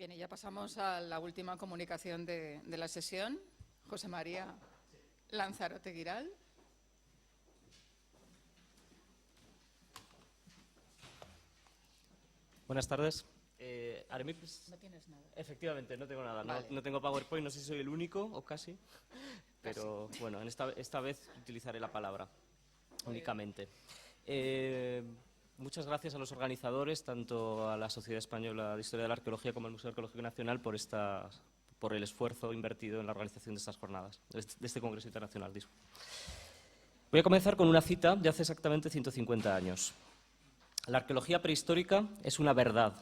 Bien, y ya pasamos a la última comunicación de la sesión. José María Lanzarote Guiral. Buenas tardes. No tienes nada. Efectivamente, no tengo nada. Vale. No tengo PowerPoint, no sé si soy el único o casi, pero bueno, esta vez utilizaré la palabra únicamente. Muchas gracias a los organizadores, tanto a la Sociedad Española de Historia de la Arqueología como al Museo Arqueológico Nacional, por el esfuerzo invertido en la organización de estas jornadas, de este Congreso Internacional. Voy a comenzar con una cita de hace exactamente 150 años. La arqueología prehistórica es una verdad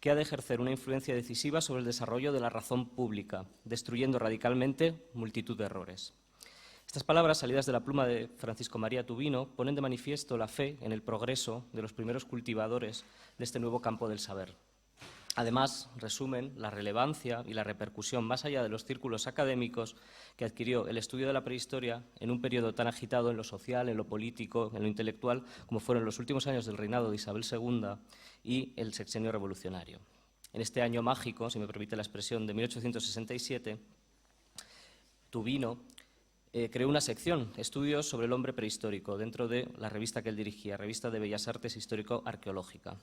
que ha de ejercer una influencia decisiva sobre el desarrollo de la razón pública, destruyendo radicalmente multitud de errores. Estas palabras, salidas de la pluma de Francisco María Tubino, ponen de manifiesto la fe en el progreso de los primeros cultivadores de este nuevo campo del saber. Además, resumen la relevancia y la repercusión más allá de los círculos académicos que adquirió el estudio de la prehistoria en un periodo tan agitado en lo social, en lo político, en lo intelectual, como fueron los últimos años del reinado de Isabel II y el sexenio revolucionario. En este año mágico, si me permite la expresión, de 1867, Tubino creó una sección, Estudios sobre el hombre prehistórico, dentro de la revista que él dirigía, Revista de Bellas Artes Histórico-Arqueológica.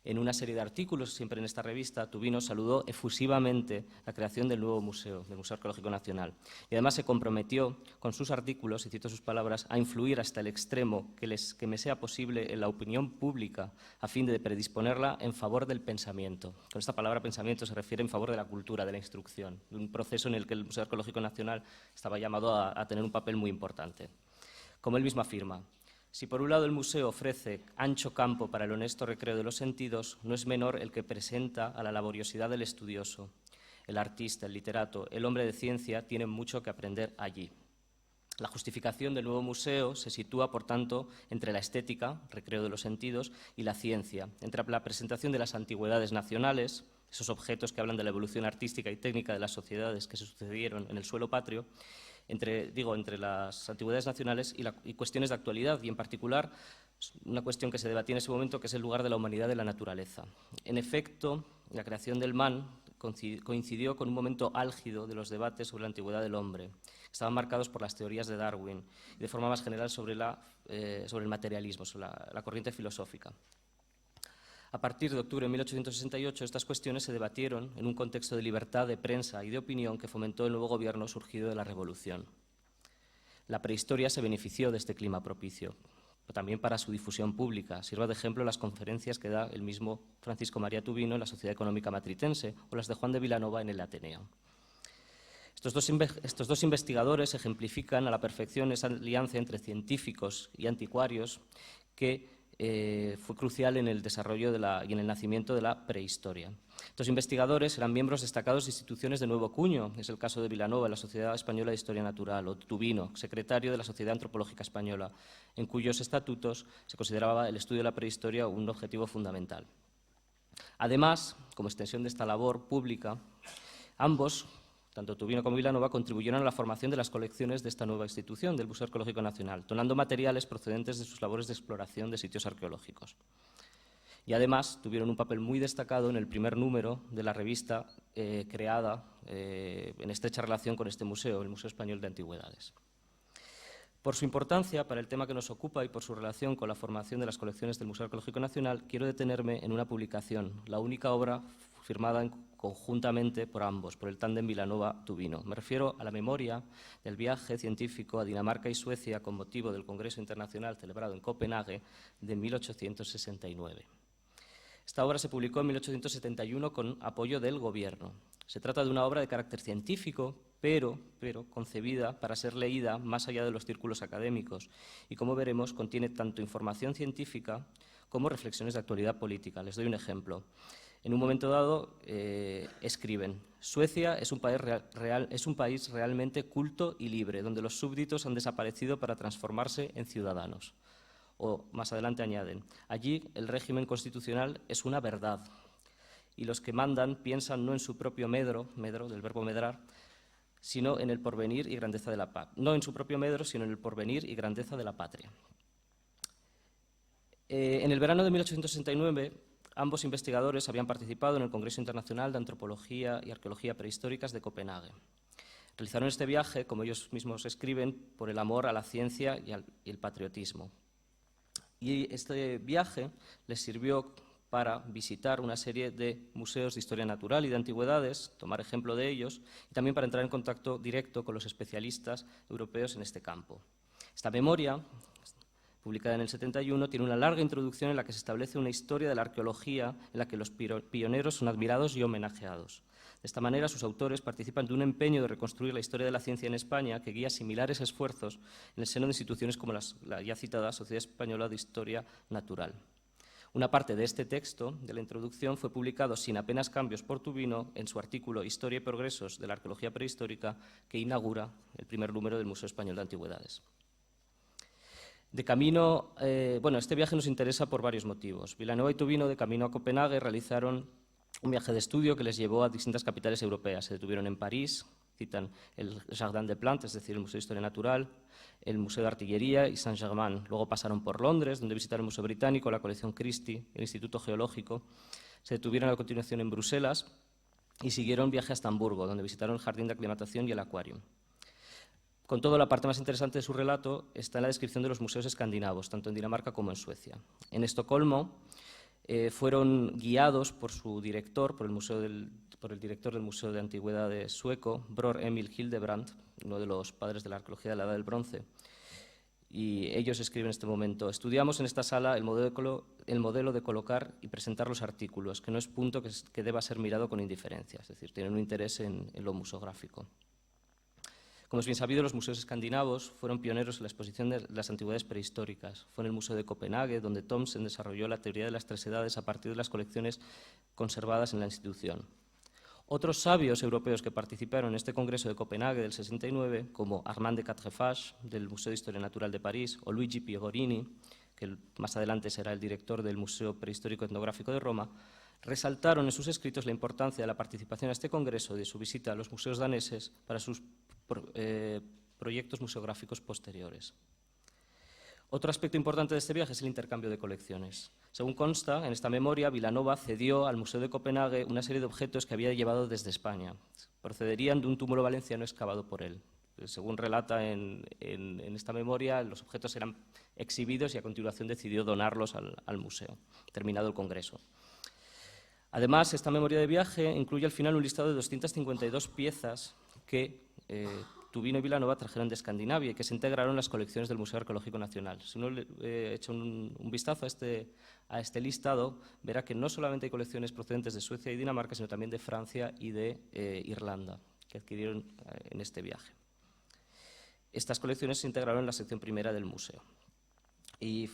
En una serie de artículos, siempre en esta revista, Tubino saludó efusivamente la creación del nuevo museo, del Museo Arqueológico Nacional. Y además se comprometió con sus artículos, y cito sus palabras, a influir hasta el extremo que me sea posible en la opinión pública a fin de predisponerla en favor del pensamiento. Con esta palabra pensamiento se refiere en favor de la cultura, de la instrucción, de un proceso en el que el Museo Arqueológico Nacional estaba llamado a tener un papel muy importante. Como él mismo afirma, si por un lado el museo ofrece ancho campo para el honesto recreo de los sentidos, no es menor el que presenta a la laboriosidad del estudioso. El artista, el literato, el hombre de ciencia tienen mucho que aprender allí. La justificación del nuevo museo se sitúa, por tanto, entre la estética, recreo de los sentidos, y la ciencia, entre la presentación de las antigüedades nacionales, esos objetos que hablan de la evolución artística y técnica de las sociedades que se sucedieron en el suelo patrio, entre las antigüedades nacionales y cuestiones de actualidad, y en particular una cuestión que se debatía en ese momento, que es el lugar de la humanidad de la naturaleza. En efecto, la creación del MAN coincidió con un momento álgido de los debates sobre la antigüedad del hombre, que estaban marcados por las teorías de Darwin y de forma más general sobre el materialismo, sobre la corriente filosófica. A partir de octubre de 1868, estas cuestiones se debatieron en un contexto de libertad de prensa y de opinión que fomentó el nuevo gobierno surgido de la Revolución. La prehistoria se benefició de este clima propicio, también para su difusión pública. Sirva de ejemplo las conferencias que da el mismo Francisco María Tubino en la Sociedad Económica Matritense o las de Juan de Vilanova en el Ateneo. Estos dos investigadores ejemplifican a la perfección esa alianza entre científicos y anticuarios que fue crucial en el desarrollo y en el nacimiento de la prehistoria. Estos investigadores eran miembros destacados de instituciones de nuevo cuño, es el caso de Vilanova, la Sociedad Española de Historia Natural, o Tubino, secretario de la Sociedad Antropológica Española, en cuyos estatutos se consideraba el estudio de la prehistoria un objetivo fundamental. Además, como extensión de esta labor pública, ambos, tanto Tubino como Vilanova, contribuyeron a la formación de las colecciones de esta nueva institución, del Museo Arqueológico Nacional, donando materiales procedentes de sus labores de exploración de sitios arqueológicos. Y además tuvieron un papel muy destacado en el primer número de la revista creada en estrecha relación con este museo, el Museo Español de Antigüedades. Por su importancia para el tema que nos ocupa y por su relación con la formación de las colecciones del Museo Arqueológico Nacional, quiero detenerme en una publicación, la única obra firmada conjuntamente por ambos, por el tándem Vilanova-Tubino. Me refiero a la memoria del viaje científico a Dinamarca y Suecia con motivo del Congreso Internacional celebrado en Copenhague de 1869. Esta obra se publicó en 1871 con apoyo del Gobierno. Se trata de una obra de carácter científico, pero concebida para ser leída más allá de los círculos académicos y, como veremos, contiene tanto información científica como reflexiones de actualidad política. Les doy un ejemplo. En un momento dado escriben: Suecia es un país realmente culto y libre, donde los súbditos han desaparecido para transformarse en ciudadanos. O más adelante añaden: allí el régimen constitucional es una verdad y los que mandan piensan no en su propio medro del verbo medrar, sino en el porvenir y grandeza de la paz. No en su propio medro, sino en el porvenir y grandeza de la patria. En el verano de 1869, Ambos investigadores habían participado en el Congreso Internacional de Antropología y Arqueología Prehistóricas de Copenhague. Realizaron este viaje, como ellos mismos escriben, por el amor a la ciencia y el patriotismo. Y este viaje les sirvió para visitar una serie de museos de historia natural y de antigüedades, tomar ejemplo de ellos, y también para entrar en contacto directo con los especialistas europeos en este campo. Esta memoria, publicada en el 71, tiene una larga introducción en la que se establece una historia de la arqueología en la que los pioneros son admirados y homenajeados. De esta manera, sus autores participan de un empeño de reconstruir la historia de la ciencia en España que guía similares esfuerzos en el seno de instituciones como la ya citada Sociedad Española de Historia Natural. Una parte de este texto, de la introducción, fue publicado sin apenas cambios por Tubino en su artículo Historia y Progresos de la Arqueología Prehistórica, que inaugura el primer número del Museo Español de Antigüedades. De camino, este viaje nos interesa por varios motivos. Vilanova y Tubino, de camino a Copenhague, realizaron un viaje de estudio que les llevó a distintas capitales europeas. Se detuvieron en París, citan el Jardin des Plantes, es decir, el Museo de Historia Natural, el Museo de Artillería y Saint-Germain. Luego pasaron por Londres, donde visitaron el Museo Británico, la colección Christie, el Instituto Geológico. Se detuvieron a continuación en Bruselas y siguieron viaje hasta Hamburgo, donde visitaron el Jardín de Aclimatación y el Acuario. Con todo, la parte más interesante de su relato está en la descripción de los museos escandinavos, tanto en Dinamarca como en Suecia. En Estocolmo fueron guiados por su director, por el director del Museo de Antigüedades sueco, Bror Emil Hildebrand, uno de los padres de la arqueología de la Edad del Bronce. Y ellos escriben en este momento: estudiamos en esta sala el modelo de colocar y presentar los artículos, que no es punto que deba ser mirado con indiferencia, es decir, tienen un interés en lo museográfico. Como es bien sabido, los museos escandinavos fueron pioneros en la exposición de las antigüedades prehistóricas. Fue en el Museo de Copenhague donde Thomsen desarrolló la teoría de las tres edades a partir de las colecciones conservadas en la institución. Otros sabios europeos que participaron en este congreso de Copenhague del 69, como Armand de Quatrefages, del Museo de Historia Natural de París, o Luigi Piegorini, que más adelante será el director del Museo Prehistórico Etnográfico de Roma, resaltaron en sus escritos la importancia de la participación a este congreso y de su visita a los museos daneses para sus proyectos museográficos posteriores. Otro aspecto importante de este viaje es el intercambio de colecciones. Según consta en esta memoria, Vilanova cedió al Museo de Copenhague una serie de objetos que había llevado desde España. Procederían de un túmulo valenciano excavado por él. Según relata en esta memoria, los objetos eran exhibidos y a continuación decidió donarlos al museo, terminado el congreso. Además, esta memoria de viaje incluye al final un listado de 252 piezas que Tubino y Vilanova trajeron de Escandinavia y que se integraron en las colecciones del Museo Arqueológico Nacional. Si uno echa un vistazo a este listado, verá que no solamente hay colecciones procedentes de Suecia y Dinamarca, sino también de Francia y de Irlanda, que adquirieron en este viaje. Estas colecciones se integraron en la sección primera del museo. Y,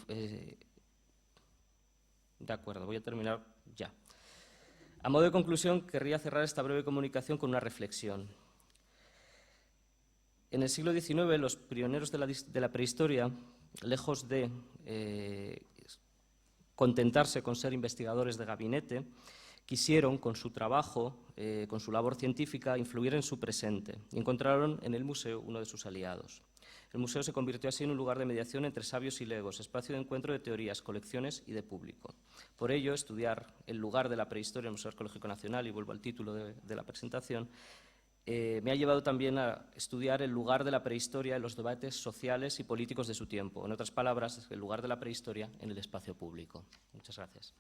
de acuerdo, voy a terminar ya. A modo de conclusión, querría cerrar esta breve comunicación con una reflexión. En el siglo XIX, los pioneros de la prehistoria, lejos de contentarse con ser investigadores de gabinete, quisieron, con su trabajo, con su labor científica, influir en su presente y encontraron en el museo uno de sus aliados. El museo se convirtió así en un lugar de mediación entre sabios y legos, espacio de encuentro de teorías, colecciones y de público. Por ello, estudiar el lugar de la prehistoria en el Museo Arqueológico Nacional, y vuelvo al título de la presentación, me ha llevado también a estudiar el lugar de la prehistoria en los debates sociales y políticos de su tiempo. En otras palabras, el lugar de la prehistoria en el espacio público. Muchas gracias.